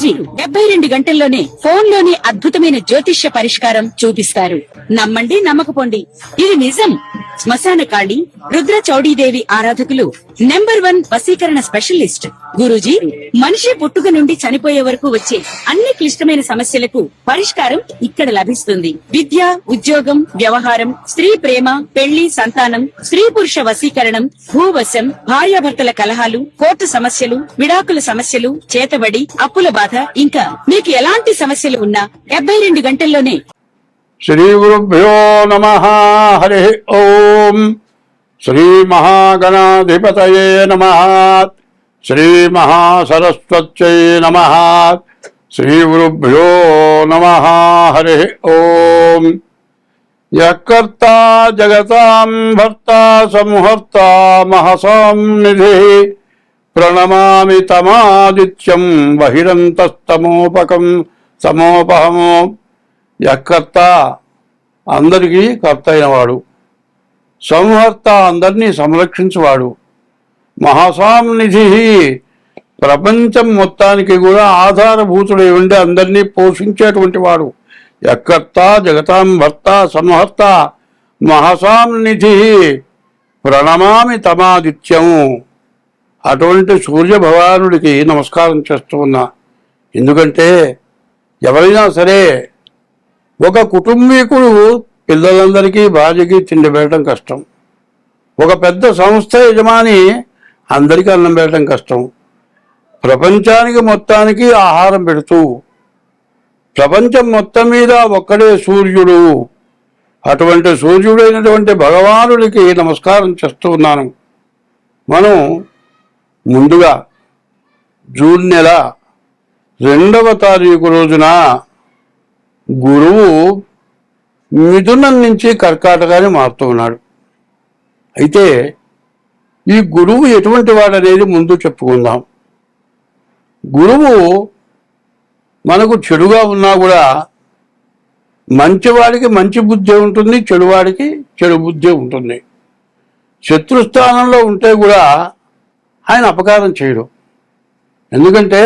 గురూజీ 72 గంటల్లోనే ఫోన్ లోని అద్భుతమైన జ్యోతిష్య పరిష్కారం చూపిస్తారు. నమ్మండి, నమ్మకపోండి, ఇది నిజం. శ్మశాన కాళి రుద్ర చౌడీదేవి ఆరాధకులు నంబర్ 1 వశీకరణ స్పెషలిస్ట్ గురూజీ. మనిషి పుట్టుక నుండి చనిపోయే వరకు వచ్చే అన్ని క్లిష్టమైన సమస్యలకు పరిష్కారం ఇక్కడ లభిస్తుంది. విద్య, ఉద్యోగం, వ్యవహారం, స్త్రీ ప్రేమ, పెళ్లి, సంతానం, స్త్రీ పురుష వశీకరణం, భూవశం, భార్యాభర్తల కలహాలు, కోర్టు సమస్యలు, విడాకుల సమస్యలు, చేతబడి, అప్పుల బాధ, ఇంకా మీకు ఎలాంటి సమస్యలు ఉన్నా 72 గంటల్లోనే. శ్రీ గురుభ్యో నమః. హరి ఓం. శ్రీ మహాగణాధిపతయే నమః. శ్రీ మహాసరస్వత్యై నమః. శ్రీ గురుభ్యో నమః. హరి ఓం. యకర్తా జగతాం భర్తా సంహర్తా మహసాం నిధి ప్రణమామి తమాదిత్యం బహిరంతస్తమోపకం సమోపహమో. యకర్త అందరికీ కర్త అయినవాడు, సంహర్త అందరినీ సంరక్షించువాడు, మహాసాంనిధి ప్రపంచం మొత్తానికి కూడా ఆధారభూతుడై ఉండి అందరినీ పోషించేటువంటి వాడు. యకర్త జగతాం భర్త సంహర్త మహాసాంనిధి ప్రణమామి తమాదిత్యం. అటువంటి సూర్య భగవానుడికి నమస్కారం చేస్తూ ఉన్నా. ఎందుకంటే ఎవరైనా సరే ఒక కుటుంబీకుడు పిల్లలందరికీ భార్యకి తిండి పెట్టడం కష్టం. ఒక పెద్ద సంస్థ యజమాని అందరికీ అన్నం పెట్టడం కష్టం. ప్రపంచానికి మొత్తానికి ఆహారం పెడుతూ ప్రపంచం మొత్తం మీద ఒక్కడే సూర్యుడు. అటువంటి సూర్యుడైనటువంటి భగవానుడికి నమస్కారం చేస్తూ ఉన్నాను. మనం ముందుగా జూన్ నెల 2వ తారీఖు రోజున గురువు మిథునం నుంచి కర్కాటకాన్ని మారుతూ ఉన్నాడు. అయితే ఈ గురువు ఎటువంటి వాడనేది ముందు చెప్పుకుందాం. గురువు మనకు చెడుగా ఉన్నా కూడా మంచివాడికి మంచి బుద్ధి ఉంటుంది, చెడువాడికి చెడు బుద్ధి ఉంటుంది. శత్రుస్థానంలో ఉంటే కూడా ఆయన అపకారం చేయడు. ఎందుకంటే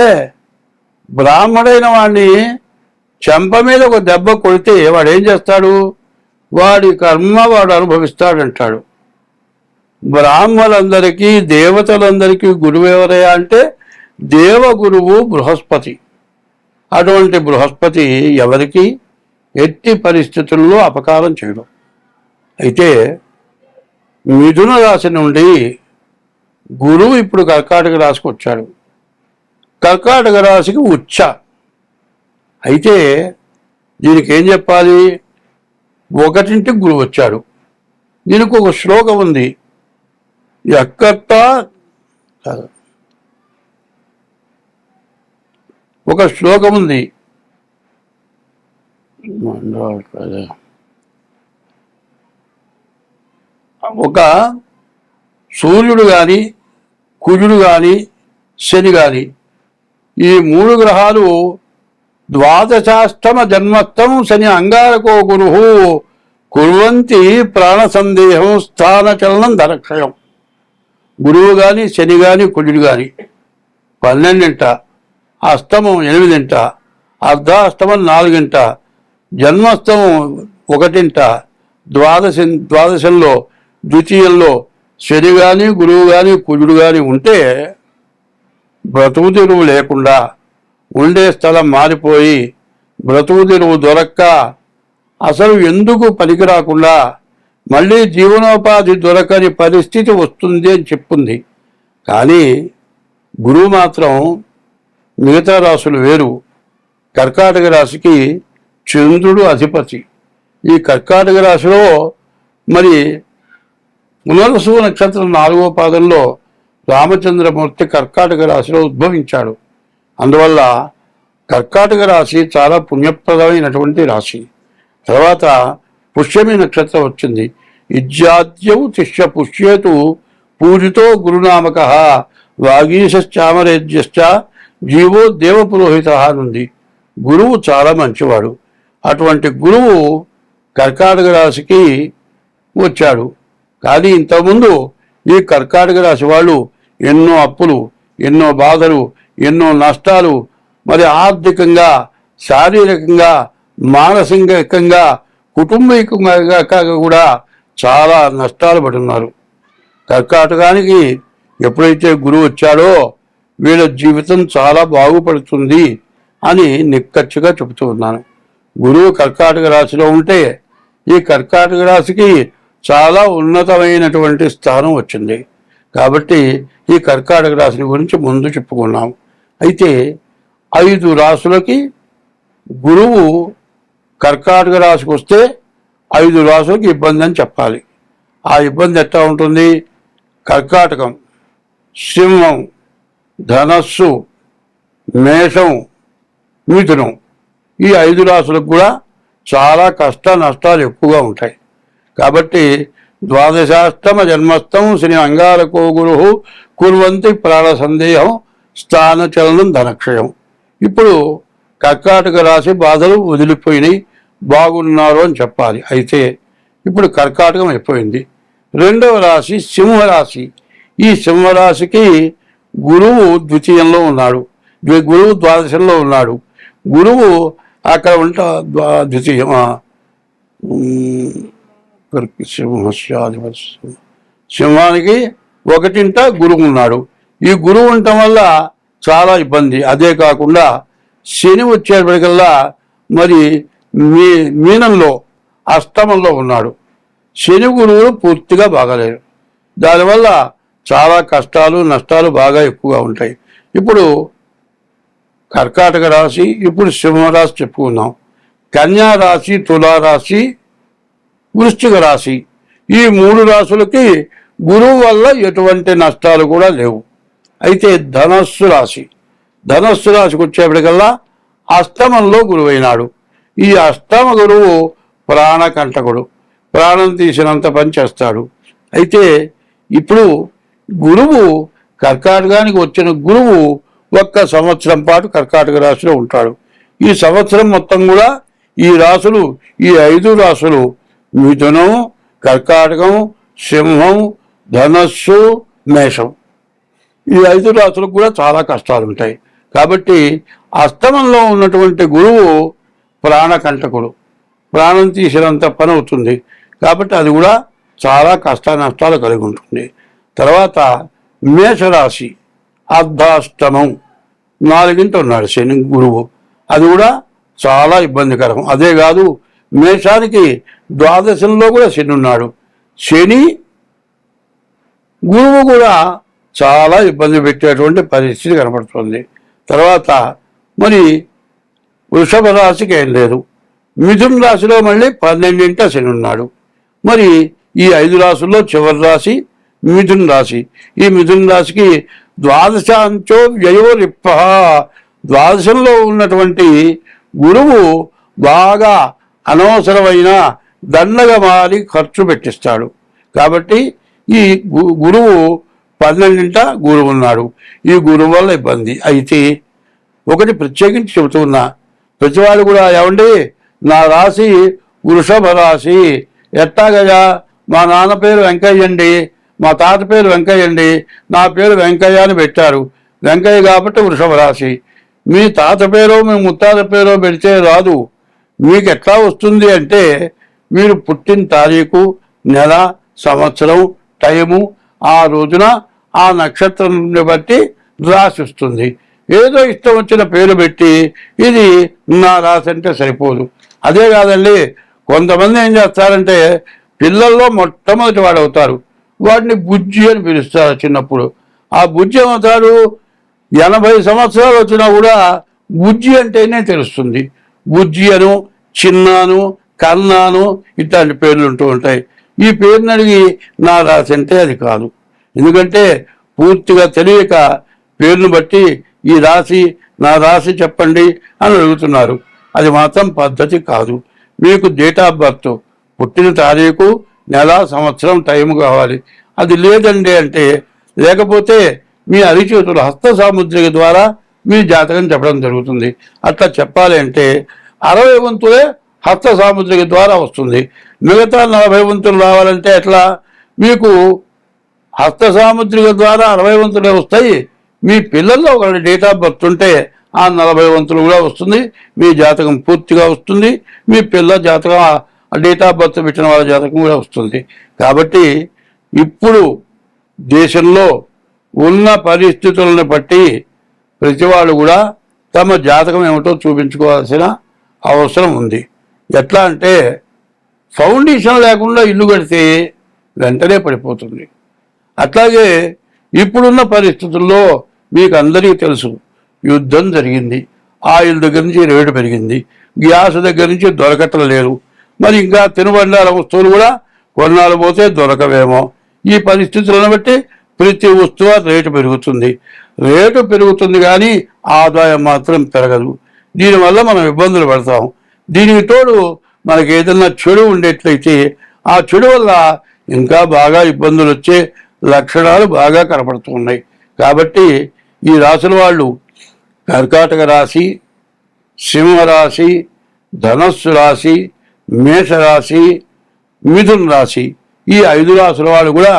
బ్రాహ్మడైన వాడిని చెంప మీద ఒక దెబ్బ కొడితే వాడు ఏం చేస్తాడు? వాడి కర్మ వాడు అనుభవిస్తాడంటాడు. బ్రాహ్మణులందరికీ దేవతలందరికీ గురువు ఎవరయ్యా అంటే దేవగురువు బృహస్పతి. అటువంటి బృహస్పతి ఎవరికి ఎట్టి పరిస్థితుల్లో అపకారం చేయడం. అయితే మిథున రాశి నుండి గురువు ఇప్పుడు కర్కాటక రాశికి వచ్చాడు. కర్కాటక రాశికి ఉచ్చ. అయితే దీనికి ఏం చెప్పాలి? 1ంటికి గురువు వచ్చాడు. దీనికి ఒక శ్లోకం ఉంది. యకర్త ఒక శ్లోకం ఉంది. ఒక సూర్యుడు కానీ, కుజుడు కానీ, శని కానీ, ఈ 3 గ్రహాలు ద్వాదశాష్టమ జన్మస్థం శని అంగారకో గురు కుర్వంతి ప్రాణ సందేహం స్థాన చలనం ధనక్షయం. గురువు కానీ, శని కానీ, కుజుడు కానీ 12ంట, అష్టమం 8ంట, అర్ధాష్టమం 4ంట, జన్మస్థమం 1ంట, ద్వాదశంలో ద్వితీయంలో శని కానీ, గురువు కానీ, కుజుడు కానీ ఉంటే బ్రతుకు తెరువు లేకుండా, ఉండే స్థలం మారిపోయి బ్రతుకు తెరువు దొరక్క అసలు ఎందుకు పనికి రాకుండా మళ్ళీ జీవనోపాధి దొరకని పరిస్థితి వస్తుంది అని చెప్పుంది. కానీ గురువు మాత్రం మిగతా రాశులు వేరు. కర్కాటక రాశికి చంద్రుడు అధిపతి. ఈ కర్కాటక రాశిలో మరి పునర్వసు నక్షత్రం 4వ పాదంలో రామచంద్రమూర్తి కర్కాటక రాశిలో ఉద్భవించాడు. అందువల్ల కర్కాటక రాశి చాలా పుణ్యప్రదమైనటువంటి రాశి. తర్వాత పుష్యమి నక్షత్రం వచ్చింది. ఇజ్యాద్యౌ తిష్య పుష్యేతు పూజితో గురునామక వాగీశ్చామరేజ్యశ్చ జీవో దేవపురోహిత అనుంది. గురువు చాలా మంచివాడు. అటువంటి గురువు కర్కాటక రాశికి వచ్చాడు. కానీ ఇంతకుముందు ఈ కర్కాటక రాశి వాళ్ళు ఎన్నో అప్పులు, ఎన్నో బాధలు, ఎన్నో నష్టాలు మరి ఆర్థికంగా, శారీరకంగా, మానసికంగా, కుటుంబీకంగా కూడా చాలా నష్టాలు పడుతున్నారు. కర్కాటకానికి ఎప్పుడైతే గురువు వచ్చాడో వీళ్ళ జీవితం చాలా బాగుపడుతుంది అని నిక్కచ్చిగా చెబుతూ ఉన్నాను. గురువు కర్కాటక రాశిలో ఉంటే ఈ కర్కాటక రాశికి చాలా ఉన్నతమైనటువంటి స్థానం వచ్చింది. కాబట్టి ఈ కర్కాటక రాశి గురించి ముందు చెప్పుకున్నాం. అయితే 5 రాశులకి గురువు కర్కాటక రాశికి వస్తే 5 రాశులకి ఇబ్బంది అని చెప్పాలి. ఆ ఇబ్బంది ఎట్లా ఉంటుంది? కర్కాటకం, సింహం, ధనస్సు, మేషం, మిథునం, ఈ 5 రాశులకు కూడా చాలా కష్ట నష్టాలు ఎక్కువగా ఉంటాయి. కాబట్టి ద్వాదశాష్టమ జన్మస్థం శ్రీ అంగారకో గురు కుర్వంతి ప్రాణ సందేహం స్థానచలనం ధనక్షయం. ఇప్పుడు కర్కాటక రాశి బాధలు వదిలిపోయినాయి, బాగున్నారు అని చెప్పాలి. అయితే ఇప్పుడు కర్కాటకం అయిపోయింది. 2వ రాశి సింహరాశి. ఈ సింహరాశికి గురువు ద్వితీయంలో ఉన్నాడు, గురువు ద్వాదశంలో ఉన్నాడు. గురువు అక్కడ ఉంటా ద్వితీయం సింహానికి 1ంట గురువు ఉన్నాడు. ఈ గురువు ఉండటం వల్ల చాలా ఇబ్బంది. అదే కాకుండా శని వచ్చేప్పటికల్లా మరి మీనంలో అష్టమంలో ఉన్నాడు. శని గురువులు పూర్తిగా బాగాలేరు. దానివల్ల చాలా కష్టాలు నష్టాలు బాగా ఎక్కువగా ఉంటాయి. ఇప్పుడు కర్కాటక రాశి, ఇప్పుడు సింహరాశి చెప్పుకున్నాం. కన్యా రాశి, తులారాశి, వృశ్చిక రాశి, ఈ 3 రాశులకి గురువు వల్ల ఎటువంటి నష్టాలు కూడా లేవు. అయితే ధనస్సు రాశికి వచ్చేప్పటికల్లా అష్టమంలో గురువు అయినాడు. ఈ అష్టమ గురువు ప్రాణకంటకుడు, ప్రాణం తీసినంత పని చేస్తాడు. అయితే ఇప్పుడు గురువు కర్కాటకానికి వచ్చిన గురువు 1 సంవత్సరం పాటు కర్కాటక రాశిలో ఉంటాడు. ఈ సంవత్సరం మొత్తం కూడా ఈ రాశులు, ఈ 5 రాశులు మిథునం, కర్కాటకం, సింహం, ధనస్సు, మేషం, ఈ 5 రాశులకు కూడా చాలా కష్టాలు ఉంటాయి. కాబట్టి అష్టమంలో ఉన్నటువంటి గురువు ప్రాణకంటకుడు, ప్రాణం తీసినంత పని అవుతుంది. కాబట్టి అది కూడా చాలా కష్ట నష్టాలు కలిగి ఉంటుంది. తర్వాత మేషరాశి అర్ధాష్టమం, 4ంట ఉన్నాడు శని గురువు. అది కూడా చాలా ఇబ్బందికరం. అదే కాదు, మేషానికి ద్వాదశంలో కూడా శని ఉన్నాడు. శని గురువు కూడా చాలా ఇబ్బంది పెట్టేటువంటి పరిస్థితి కనపడుతుంది. తర్వాత మరి వృషభ రాశికి ఏం లేదు. మిథున రాశిలో మళ్ళీ 12ంట శని ఉన్నాడు. మరి ఈ 5 రాశుల్లో చివరి రాశి మిథున రాశి. ఈ మిథున రాశికి ద్వాదశాంచో వ్యయోరిప్ప, ద్వాదశంలో ఉన్నటువంటి గురువు బాగా అనవసరమైన దండగా మారి ఖర్చు పెట్టిస్తాడు. కాబట్టి ఈ గురువు 12ంట గురువు ఉన్నాడు. ఈ గురువు వల్ల ఇబ్బంది. అయితే ఒకటి ప్రత్యేకించి చెబుతున్నా, ప్రతివాడు కూడా ఏమండి నా రాశి వృషభ రాశి, ఎట్టాగయ్యా మా నాన్న పేరు వెంకయ్య అండి, మా తాత పేరు వెంకయ్య అండి, నా పేరు వెంకయ్య అని పెట్టారు. వెంకయ్య కాబట్టి వృషభ రాశి. మీ తాత పేరో మీ ముత్తాత పేరో పెడితే రాదు. మీకు ఎట్లా వస్తుంది అంటే మీరు పుట్టిన తారీఖు, నెల, సంవత్సరం, టైము, ఆ రోజున ఆ నక్షత్రం బట్టి రాసి వస్తుంది. ఏదో ఇష్టం వచ్చిన పేరు పెట్టి ఇది నా రాశి అంటే సరిపోదు. అదే కాదండి, కొంతమంది ఏం చేస్తారంటే పిల్లల్లో మొట్టమొదటి వాడు అవుతారు, వాడిని బుజ్జి అని పిలుస్తారు చిన్నప్పుడు. ఆ బుజ్జి ఏమవుతాడు, 80 సంవత్సరాలు వచ్చినా కూడా బుజ్జి అంటేనే తెలుస్తుంది. బుజ్జి అను, చిన్నాను, కన్నాను ఇట్లాంటి పేర్లు ఉంటూ ఉంటాయి. ఈ పేరుని అడిగి నా రాశి అంటే అది కాదు. ఎందుకంటే పూర్తిగా తెలియక పేరును బట్టి ఈ రాశి నా రాశి చెప్పండి అని అడుగుతున్నారు. అది మాత్రం పద్ధతి కాదు. మీకు డేట్ ఆఫ్ బర్త్, పుట్టిన తారీఖు, నెల, సంవత్సరం, టైం కావాలి. అది లేదండి అంటే, లేకపోతే మీ అరిచేతులు హస్త సాముద్రిక ద్వారా మీ జాతకం చెప్పడం జరుగుతుంది. అట్లా చెప్పాలి అంటే 60 వంతులే హస్త సాముద్రిక ద్వారా వస్తుంది. మిగతా 40 వంతులు రావాలంటే ఎట్లా? మీకు హస్త సాముద్రిక ద్వారా 60 వంతులే వస్తాయి. మీ పిల్లల్లో ఒకటి డేట్ ఆఫ్ బర్త్ ఉంటే ఆ 40 వంతులు కూడా వస్తుంది. మీ జాతకం పూర్తిగా వస్తుంది. మీ పిల్ల జాతకం డేట్ ఆఫ్ బర్త్ పెట్టిన వాళ్ళ జాతకం కూడా వస్తుంది. కాబట్టి ఇప్పుడు దేశంలో ఉన్న పరిస్థితులను బట్టి ప్రతి వాళ్ళు కూడా తమ జాతకం ఏమిటో చూపించుకోవాల్సిన అవసరం ఉంది. ఎట్లా అంటే ఫౌండేషన్ లేకుండా ఇల్లు కడితే వెంటనే పడిపోతుంది. అట్లాగే ఇప్పుడున్న పరిస్థితుల్లో మీకు అందరికీ తెలుసు, యుద్ధం జరిగింది, ఆయిల్ దగ్గర నుంచి రేటు పెరిగింది, గ్యాస్ దగ్గర నుంచి దొరకటం లేదు. మరి ఇంకా తినుబండార వస్తువులు కూడా కొన్నాళ్ళు పోతే దొరకవేమో. ఈ పరిస్థితులను బట్టి ప్రతి వస్తువు రేటు పెరుగుతుంది. రేటు పెరుగుతుంది కానీ ఆదాయం మాత్రం పెరగదు. దీనివల్ల మనం ఇబ్బందులు పడతాం. దీనికి తోడు మనకి ఏదైనా చెడు ఉండేట్లయితే ఆ చెడు వల్ల ఇంకా బాగా ఇబ్బందులు వచ్చే లక్షణాలు బాగా కనపడుతున్నాయి. కాబట్టి ఈ రాశుల వాళ్ళు కర్కాటక రాశి, సింహరాశి, ధనస్సు రాశి, మేషరాశి, మిథున రాశి, ఈ 5 రాశుల వాళ్ళు కూడా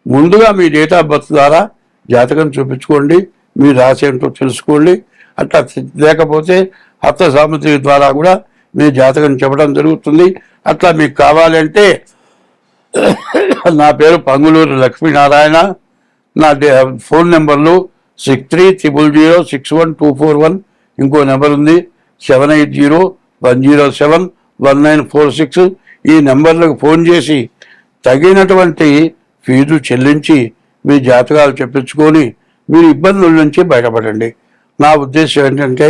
ముందుగా మీ డేట్ ఆఫ్ బర్త్ ద్వారా జాతకం చూపించుకోండి. మీ రాశి ఏంటో తెలుసుకోండి. అట్లా లేకపోతే హస్త సాముద్రిక ద్వారా కూడా మీ జాతకం చెప్పడం జరుగుతుంది. అట్లా మీకు కావాలంటే నా పేరు పంగులూరు లక్ష్మీనారాయణ. నా ఫోన్ నెంబర్లు 6300061241. ఇంకో నెంబర్ ఉంది 7801071946. ఈ నెంబర్లకు ఫోన్ చేసి తగినటువంటి ఫీజు చెల్లించి మీ జాతకాలు చెప్పించుకొని మీరు ఇబ్బందుల నుంచి బయటపడండి. నా ఉద్దేశం ఏంటంటే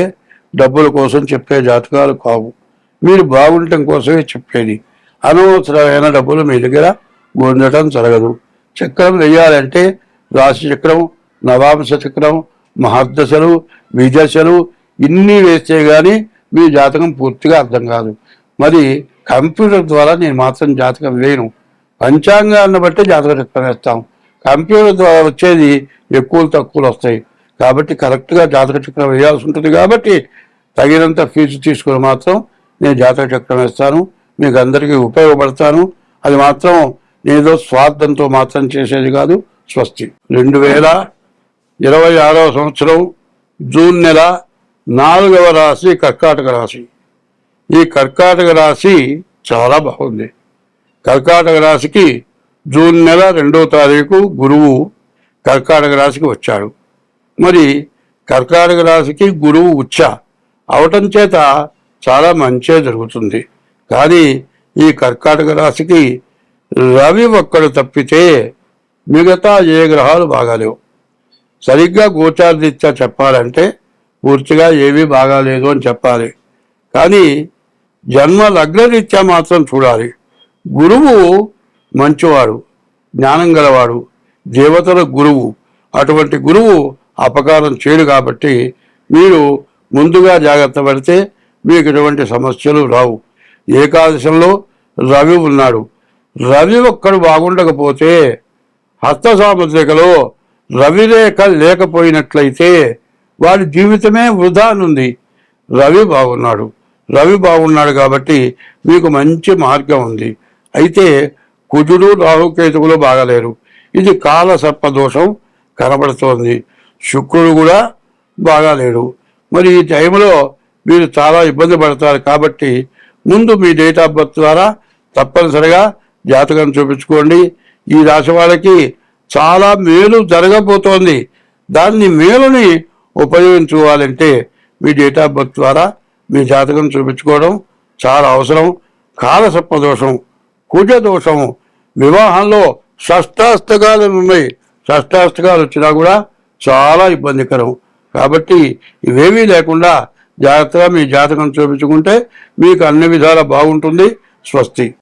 డబ్బుల కోసం చెప్పే జాతకాలు కావు, మీరు బాగుండటం కోసమే చెప్పేది. అనవసరమైన డబ్బులు మీ దగ్గర పొందటం జరగదు. చక్రం వేయాలంటే రాశి చక్రం, నవాంశ చక్రం, మహర్దశలు, విదశలు ఇన్ని వేస్తే కానీ మీ జాతకం పూర్తిగా అర్థం కాదు. మరి కంప్యూటర్ ద్వారా నేను మాత్రం జాతకం వేయను. పంచాంగాన్ని బట్టి జాతక చక్రం వేస్తాం. కంప్యూటర్ ద్వారా వచ్చేది ఎక్కువలు తక్కువలు వస్తాయి. కాబట్టి కరెక్ట్గా జాతక చక్రం వేయాల్సి ఉంటుంది. కాబట్టి తగినంత ఫీజు తీసుకుని మాత్రం నేను జాతక చక్రం వేస్తాను. మీకు అందరికీ ఉపయోగపడతాను. అది మాత్రం నేనేదో స్వార్థంతో మాత్రం చేసేది కాదు. స్వస్తి. 2026వ సంవత్సరం జూన్ నెల 4వ రాశి కర్కాటక రాశి. ఈ కర్కాటక రాశి చాలా బాగుంది. కర్కాటక రాశికి జూన్ నెల 2వ తారీఖు గురువు కర్కాటక రాశికి వచ్చాడు. మరి కర్కాటక రాశికి గురువు ఉచ్చ అవటం చేత చాలా మంచే జరుగుతుంది. కానీ ఈ కర్కాటక రాశికి రవి ఒక్కడు తప్పితే మిగతా ఏ గ్రహాలు బాగాలేవు. సరిగ్గా గోచారరీత్యా చెప్పాలంటే పూర్తిగా ఏమీ బాగాలేదు అని చెప్పాలి. కానీ జన్మ లగ్నరీత్యా మాత్రం చూడాలి. గురువు మంచివాడు, జ్ఞానం గలవాడు, దేవతల గురువు. అటువంటి గురువు అపకారం చేయడు. కాబట్టి మీరు ముందుగా జాగ్రత్త పడితే మీకు ఎటువంటి సమస్యలు రావు. ఏకాదశంలో రవి ఉన్నాడు. రవి ఒక్కడు బాగుండకపోతే హస్త సాముద్రికలో రవిరేఖ లేకపోయినట్లయితే వాడి జీవితమే వృధానుంది. రవి బాగున్నాడు కాబట్టి మీకు మంచి మార్గం ఉంది. అయితే కుజుడు రాహుకేతువులు బాగలేరు. ఇది కాల సర్పదోషం కనబడుతోంది. శుక్రుడు కూడా బాగాలేడు. మరి ఈ టైంలో మీరు చాలా ఇబ్బంది పడతారు. కాబట్టి ముందు మీ డేట్ ఆఫ్ బర్త్ ద్వారా తప్పనిసరిగా జాతకం చూపించుకోండి. ఈ రాశి వాళ్ళకి చాలా మేలు జరగబోతోంది. దాన్ని మేలుని ఉపయోగించుకోవాలంటే మీ డేట్ ఆఫ్ బర్త్ ద్వారా మీ జాతకం చూపించుకోవడం చాలా అవసరం. కాలసర్ప దోషం, కుజ దోషము, వివాహంలో షష్టాష్టకాలు ఉన్నాయి. షష్టాష్టకాలు వచ్చినా కూడా చాలా ఇబ్బందికరం. కాబట్టి ఇవేమీ లేకుండా జాగ్రత్తగా మీ జాతకం చూపించుకుంటే మీకు అన్ని విధాలా బాగుంటుంది. స్వస్తి.